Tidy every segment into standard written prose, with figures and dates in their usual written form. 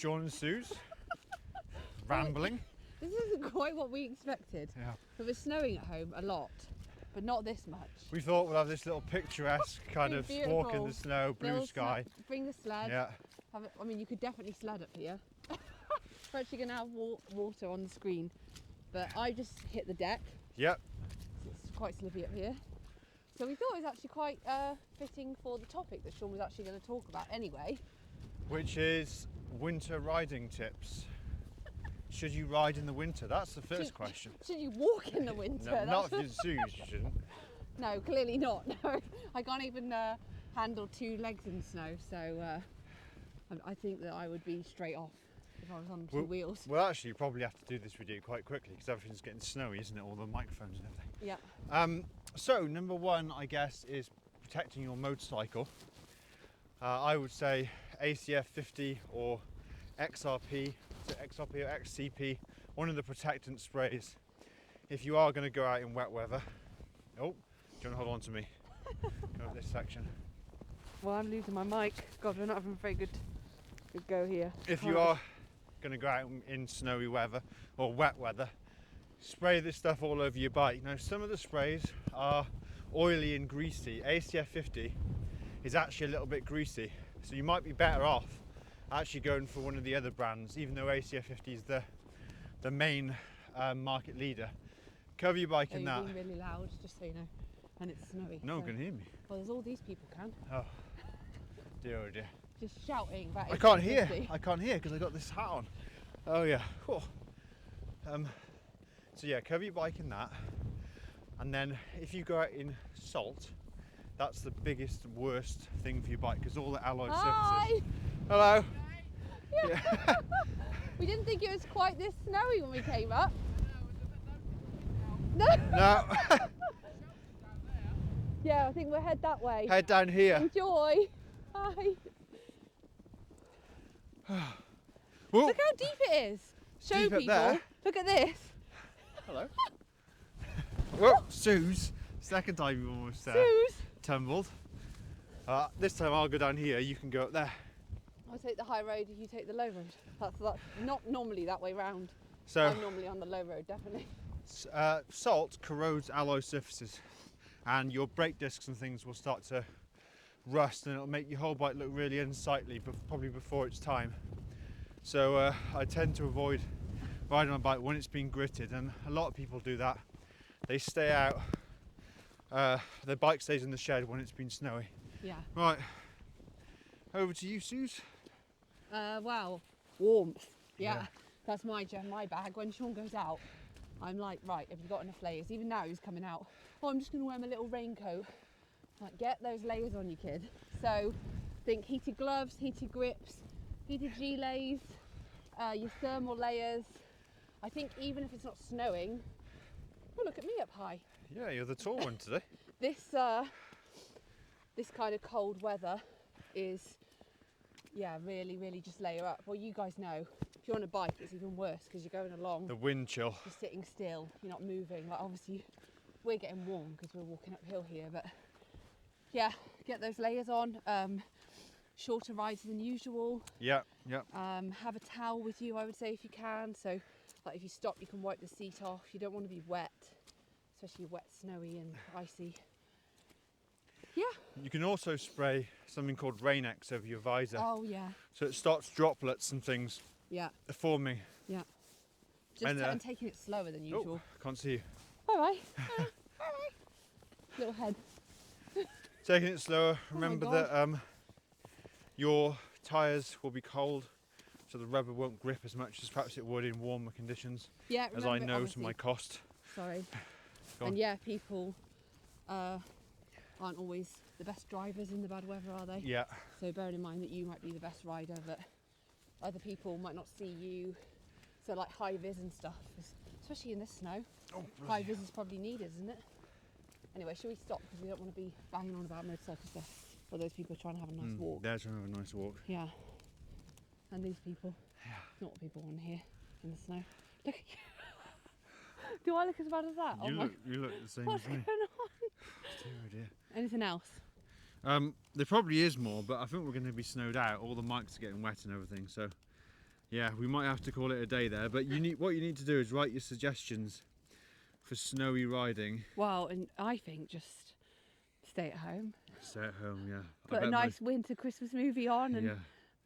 Sean and Suze. Rambling. This isn't quite what we expected. Yeah. It was snowing at home a lot, but not this much. We thought we'd have this little picturesque kind of walk in the snow, blue sky. Bring the sled. Yeah. I mean, you could definitely sled up here. We're actually going to have water on the screen, but I just hit the deck. Yep. It's quite slippy up here. So we thought it was actually quite fitting for the topic that Sean was actually going to talk about anyway. Which is winter riding tips. Should you ride in the winter? That's the first question. Should you walk in the winter? No, not if you're Suze, you shouldn't. No, clearly not. No, I can't even handle 2 legs in snow, so I think that I would be straight off if I was on 2 wheels. Well, actually, you probably have to do this video quite quickly because everything's getting snowy, isn't it? All the microphones and everything. Yeah. So, number one, I guess, is protecting your motorcycle. I would say ACF 50 or XRP, so XRP or XCP, one of the protectant sprays. If you are going to go out in wet weather. Oh, do you want to hold on to me? Go up this section. Well, I'm losing my mic. God, we're not having a very good go here. If you are going to go out in snowy weather or wet weather, spray this stuff all over your bike. Now, some of the sprays are oily and greasy. ACF 50 is actually a little bit greasy, so you might be better off actually going for one of the other brands, even though ACF 50 is the main market leader. Cover your bike in that. You're being really loud, just so you know, and it's snowy. No one can hear me. Well, there's all these people can. Oh dear, oh dear. Just shouting about I can't hear because I got this hat on. Oh yeah. Oh. So yeah, cover your bike in that, and then if you go out in salt, that's the biggest, worst thing for your bike because all the alloy surfaces. Hello. Yeah. We didn't think it was quite this snowy when we came up. No. No. Yeah, I think we'll head that way. Head down here. Enjoy. Bye. Look how deep it is. Show Deep up people. there. Look at this. Hello. Whoa, Suze. Second time you almost Suze. tumbled. This time I'll go down here, you can go up there. I'll take the high road, you take the low road. That's not normally that way round. So I'm normally on the low road, definitely. salt corrodes alloy surfaces and your brake discs and things will start to rust and it'll make your whole bike look really unsightly, but probably before its time. So I tend to avoid riding my bike when it's been gritted, and a lot of people do that. They stay out, their bike stays in the shed when it's been snowy. Yeah. Right, over to you, Suze. Wow, warmth. Yeah. That's my bag. When Sean goes out, I'm like, right, have you got enough layers? Even now he's coming out. Oh, I'm just going to wear my little raincoat. Like, get those layers on you, kid. So think heated gloves, heated grips, heated gilets, your thermal layers. I think even if it's not snowing, oh, look at me up high. Yeah, you're the tall one today. This kind of cold weather is, yeah, really just layer up. Well, you guys know, if you're on a bike, it's even worse because you're going along. The wind chill. You're sitting still, you're not moving. Like, obviously, we're getting warm because we're walking uphill here, but yeah, get those layers on. Shorter rides than usual. Yeah. Have a towel with you, I would say, if you can. So, like, if you stop, you can wipe the seat off. You don't want to be wet, especially wet, snowy and icy. Yeah. You can also spray something called Rain-X over your visor. Oh, yeah. So it stops droplets and things forming. Yeah. Just taking it slower than usual. Oh, can't see you. Bye-bye. Bye-bye. Little head. Taking it slower. Remember that your tyres will be cold, so the rubber won't grip as much as perhaps it would in warmer conditions. Yeah, as I know to my cost. Sorry. And yeah, people aren't always the best drivers in the bad weather, are they? Yeah. So bearing in mind that you might be the best rider, but other people might not see you. So like high vis and stuff, especially in this snow. Oh, high vis is probably needed, isn't it? Anyway, should we stop because we don't want to be banging on about motorcycle stuff for those people trying to have a nice walk. They're trying to have a nice walk. Yeah. And these people. Yeah. Not what people want here in the snow. Look at you. Do I look as bad as that? You look the same as me. What's going on? Dear, dear. Anything else? There probably is more, but I think we're going to be snowed out. All the mics are getting wet and everything, so Yeah, we might have to call it a day there, but what you need to do is write your suggestions for snowy riding. Well, and I think just stay at home. Stay at home, yeah. Put a nice winter Christmas movie on and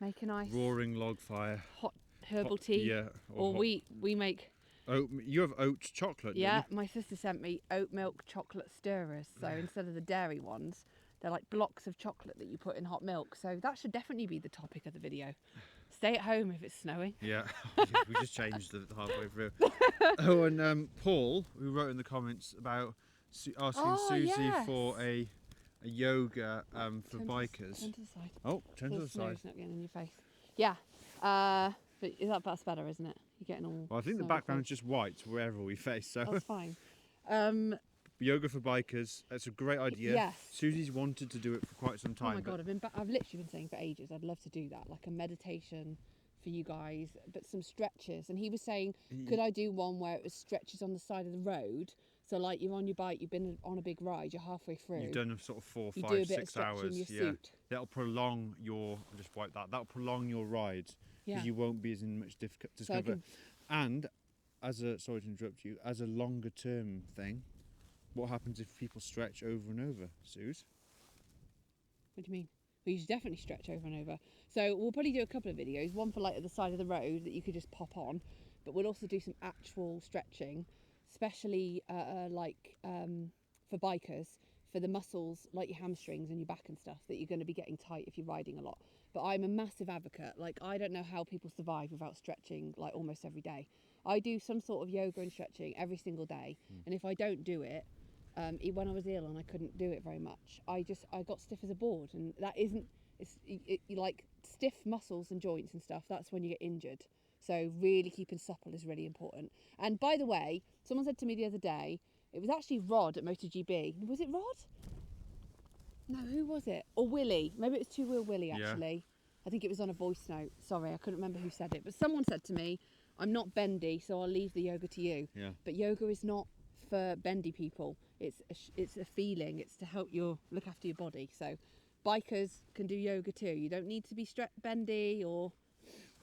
make a nice roaring log fire, hot herbal tea. Yeah. Or we make. You have oat chocolate. Yeah, don't you? my sister sent me oat milk chocolate stirrers. So instead of the dairy ones, they're like blocks of chocolate that you put in hot milk. So that should definitely be the topic of the video. Stay at home if it's snowing. Yeah, we just changed it halfway through. Oh, and Paul, who wrote in the comments about asking Suzie for a yoga for bikers. Turn to the side. Oh, turn to the snow's side. not getting in your face. Yeah. But that's better, isn't it? You're getting all. Well, I think the background's just white wherever we face, so. That's fine. Yoga for bikers. That's a great idea. Yes. Susie's wanted to do it for quite some time. Oh my god, I've literally been saying for ages I'd love to do that, like a meditation for you guys, but some stretches. And he was saying, could I do one where it was stretches on the side of the road? So like you're on your bike, you've been on a big ride, you're halfway through. You've done a sort of 4, you 5, do a bit 6 of stretching hours. in your Yeah. suit. That'll prolong your. I'll just wipe that. That'll prolong your ride because you won't be as in much discomfort. And sorry to interrupt you, as a longer term thing, what happens if people stretch over and over, Suze? What do you mean? Well, you should definitely stretch over and over. So we'll probably do a couple of videos, one for like at the side of the road that you could just pop on, but we'll also do some actual stretching, especially for bikers, for the muscles like your hamstrings and your back and stuff that you're going to be getting tight if you're riding a lot. But I'm a massive advocate. Like, I don't know how people survive without stretching like almost every day. I do some sort of yoga and stretching every single day, and if I don't do it, when I was ill and I couldn't do it very much, I got stiff as a board, and that isn't. You like stiff muscles and joints and stuff. That's when you get injured. So really keeping supple is really important. And by the way, someone said to me the other day, it was actually Rod at MotoGP. Was it Rod? No, who was it? Or Willie? Maybe it was Two Wheel Willie actually. I think it was on a voice note. Sorry, I couldn't remember who said it. But someone said to me, I'm not bendy, so I'll leave the yoga to you. Yeah. But yoga is not for bendy people. It's a feeling. It's to help look after your body. So bikers can do yoga too. You don't need to be bendy or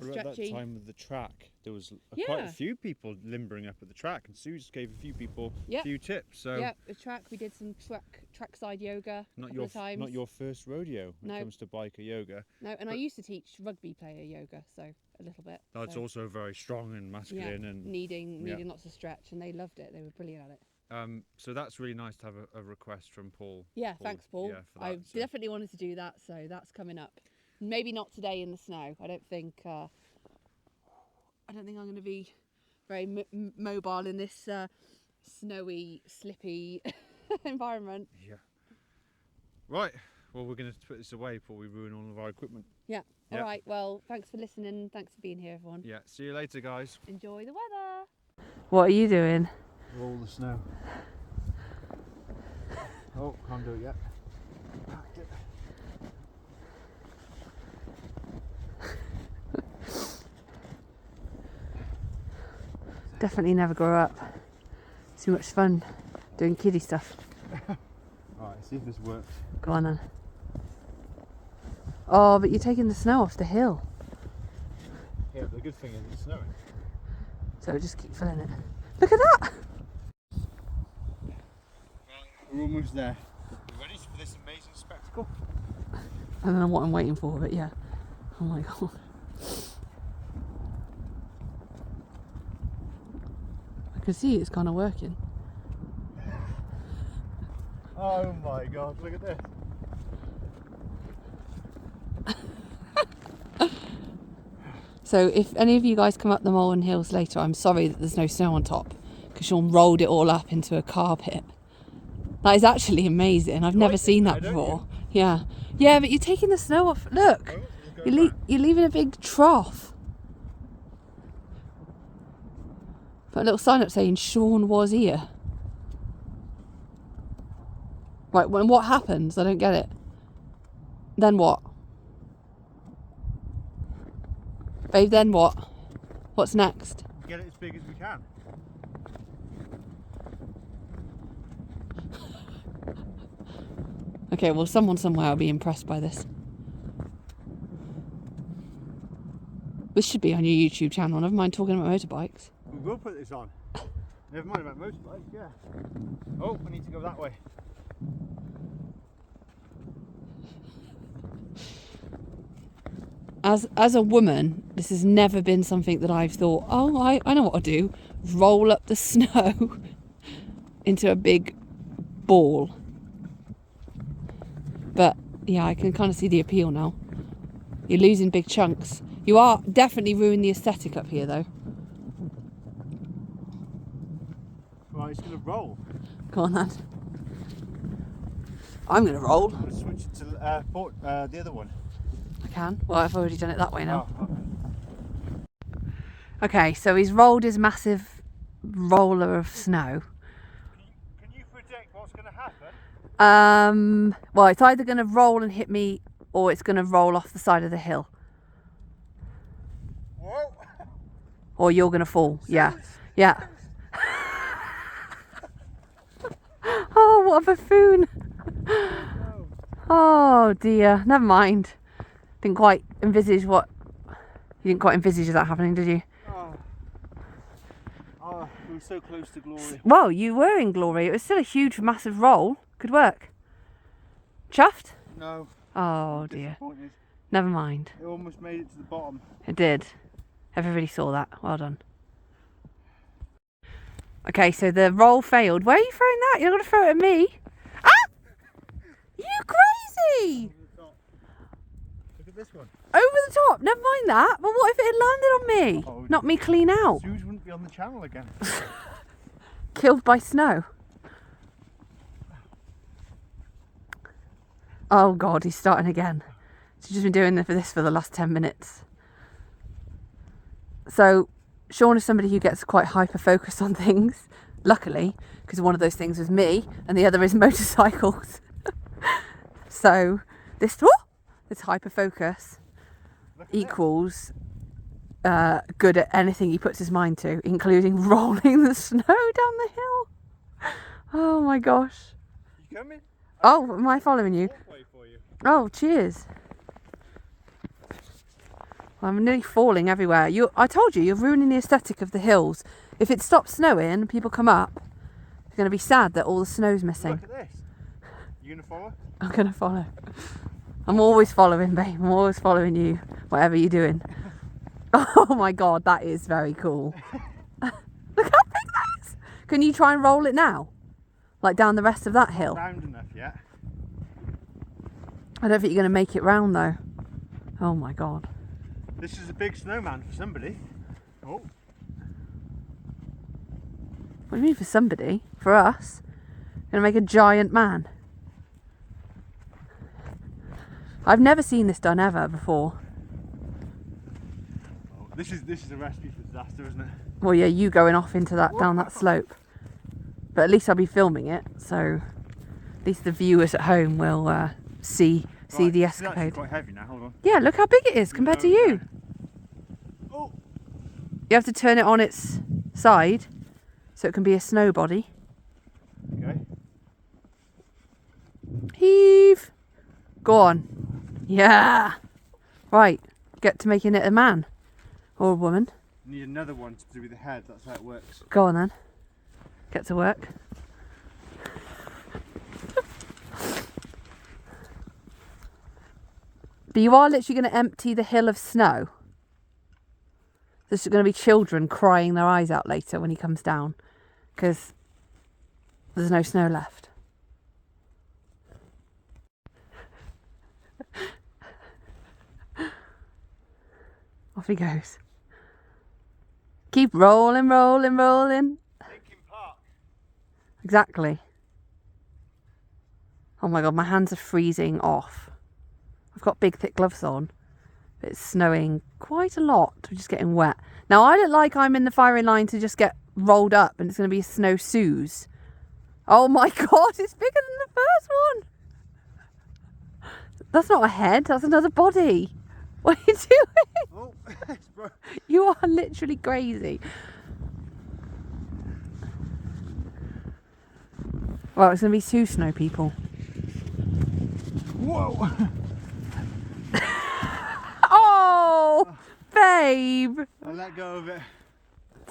stretchy. At that time with the track, there was quite a few people limbering up at the track, and Suze gave a few people a few tips. So the track, we did some trackside yoga a couple of times. Not your first rodeo when it comes to biker yoga. No, and I used to teach rugby player yoga, so a little bit. That's also very strong and masculine and needing lots of stretch, and they loved it. They were brilliant at it. So that's really nice to have a request from Paul. Yeah, thanks, Paul. Yeah, for that, I definitely wanted to do that, so that's coming up. Maybe not today in the snow. I don't think I'm going to be very mobile in this snowy, slippy environment. Yeah. Right. Well, we're going to put this away before we ruin all of our equipment. Yeah. All right. Well, thanks for listening. Thanks for being here, everyone. Yeah. See you later, guys. Enjoy the weather. What are you doing? Roll the snow. Oh, can't do it yet. Packed it. Definitely never grow up. Too much fun doing kiddie stuff. Alright, see if this works. Go on then. Oh, but you're taking the snow off the hill. Yeah, but the good thing is it's snowing. So just keep filling it. Look at that! We're almost there. You ready for this amazing spectacle? I don't know what I'm waiting for, but yeah. Oh my god. I can see it's kind of working. Oh my god, look at this. So if any of you guys come up the Malvern Hills later, I'm sorry that there's no snow on top, because Sean rolled it all up into a carpet. That is actually amazing. I've never seen that before. Yeah. Yeah, but you're taking the snow off. Look, you're leaving a big trough. Put a little sign up saying Sean was here. Right, when what happens? I don't get it. Then what? Babe, then what? What's next? Get it as big as we can. Okay, well, someone somewhere will be impressed by this. This should be on your YouTube channel. Never mind talking about motorbikes. We will put this on. Never mind about motorbikes, yeah. Oh, we need to go that way. As a woman, this has never been something that I've thought, oh, I know what to do. Roll up the snow into a big ball. But yeah, I can kind of see the appeal now. You're losing big chunks. You are definitely ruining the aesthetic up here though. Right, it's going to roll. Go on then. I'm going to roll. I'm going to switch it to the other one. I can. Well, I've already done it that way now. Oh, okay. Okay, so he's rolled his massive roller of snow. Can you predict what's going to happen? Well, it's either going to roll and hit me or it's going to roll off the side of the hill. Whoa! Or you're going to fall. Yeah. Yeah. Oh, what a buffoon. Oh dear. Never mind. Didn't quite envisage what... You didn't quite envisage that happening, did you? Oh, we were so close to glory. Well, you were in glory. It was still a huge, massive roll. Good work. Chuffed? No. Oh dear. Disappointed. Never mind. It almost made it to the bottom. It did. Everybody saw that. Well done. Okay, so the roll failed. Where are you throwing that? You're not going to throw it at me. Ah! You crazy! Look at this one. Over the top. Never mind that. But what if it had landed on me? Oh, Knocked me clean out. Suze wouldn't be on the channel again. Killed by snow. Oh God, he's starting again. She's just been doing this for the last 10 minutes. So, Sean is somebody who gets quite hyper-focused on things, luckily, because one of those things was me, and the other is motorcycles. So, this hyper-focus equals good at anything he puts his mind to, including rolling the snow down the hill. Oh my gosh. You coming? Oh, am I following you? For you. Oh, cheers. I'm nearly falling everywhere. I told you, you're ruining the aesthetic of the hills. If it stops snowing and people come up, they're going to be sad that all the snow's missing. Look at this. You going to follow? I'm going to follow. I'm always following, babe. I'm always following you, whatever you're doing. Oh my God, that is very cool. Look how big that is. Can you try and roll it now? Like down the rest of that hill? Not round enough yet. I don't think you're going to make it round though. Oh my God. This is a big snowman for somebody. Oh. What do you mean for somebody? For us? Gonna make a giant man. I've never seen this done ever before. Oh, this is a recipe for disaster, isn't it? Well, yeah, you going off into that down that slope. But at least I'll be filming it, so at least the viewers at home will see the escapade. It's quite heavy now. Hold on. Yeah, look how big it is compared to you. Oh. You have to turn it on its side so it can be a snow body. Okay. Heave. Go on. Yeah. Right. Get to making it a man or a woman. You need another one to do with the head. That's how it works. Go on then. Get to work. But you are literally going to empty the hill of snow. There's going to be children crying their eyes out later when he comes down because there's no snow left. Off he goes. Keep rolling, rolling, rolling. Linkin Park. Exactly. Oh my God, my hands are freezing off. I've got big thick gloves on. It's snowing quite a lot, which is getting wet. Now I look like I'm in the firing line to just get rolled up and it's going to be a snow Suze. Oh my God, it's bigger than the first one. That's not a head, that's another body. What are you doing? Oh, it's broke. You are literally crazy. Well, it's going to be two snow people. Whoa. Oh, babe. babe. I let go of it.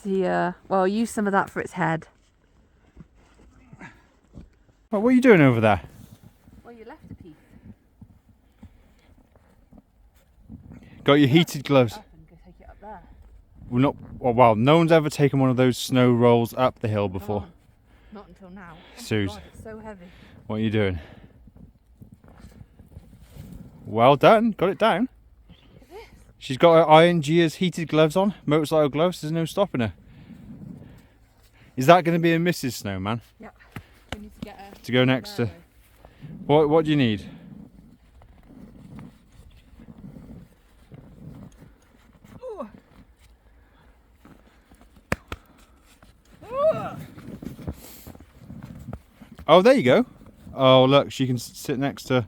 Dear. Well, use some of that for its head. What are you doing over there? Well, you left a piece. Got your heated gloves. Up and go take it up there. We're not. Well, no one's ever taken one of those snow rolls up the hill before. Come on. Not until now. Suze, God, it's so heavy. what are you doing? Well done. Got it down. She's got her ING's heated gloves on, motorcycle gloves. There's no stopping her. Is that going to be a Mrs. Snowman? Yeah. We need to get her To go next to. What do you need? Oh, there you go. Oh, look, she can sit next to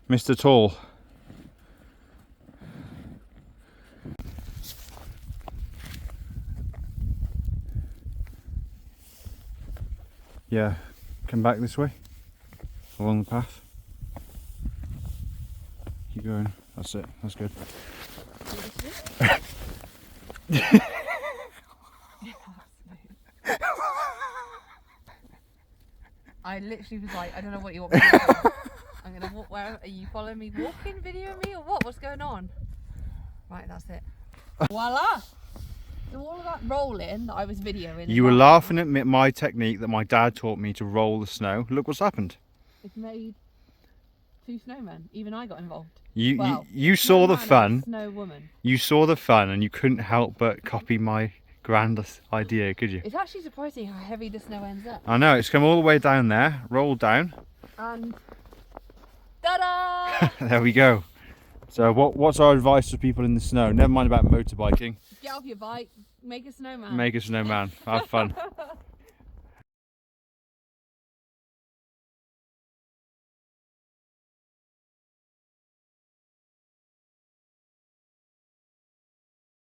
Mr. Tall. Yeah, come back this way, along the path. Keep going, that's it, that's good. I literally was like, I don't know what you want me to do. I'm gonna walk. Where are you following me walking, videoing me, or what? What's going on? Right, that's it. Voila! So all of that rolling that I was videoing. You were laughing at my technique that my dad taught me to roll the snow. Look what's happened. It's made 2 snowmen. Even I got involved. You saw the fun. Snow woman. You saw the fun, and you couldn't help but copy my grand idea, could you? It's actually surprising how heavy the snow ends up. I know, it's come all the way down there, rolled down. And ta-da! There we go. So what's our advice for people in the snow? Never mind about motorbikeing. Get off your bike, make a snowman. Make a snowman. Have fun.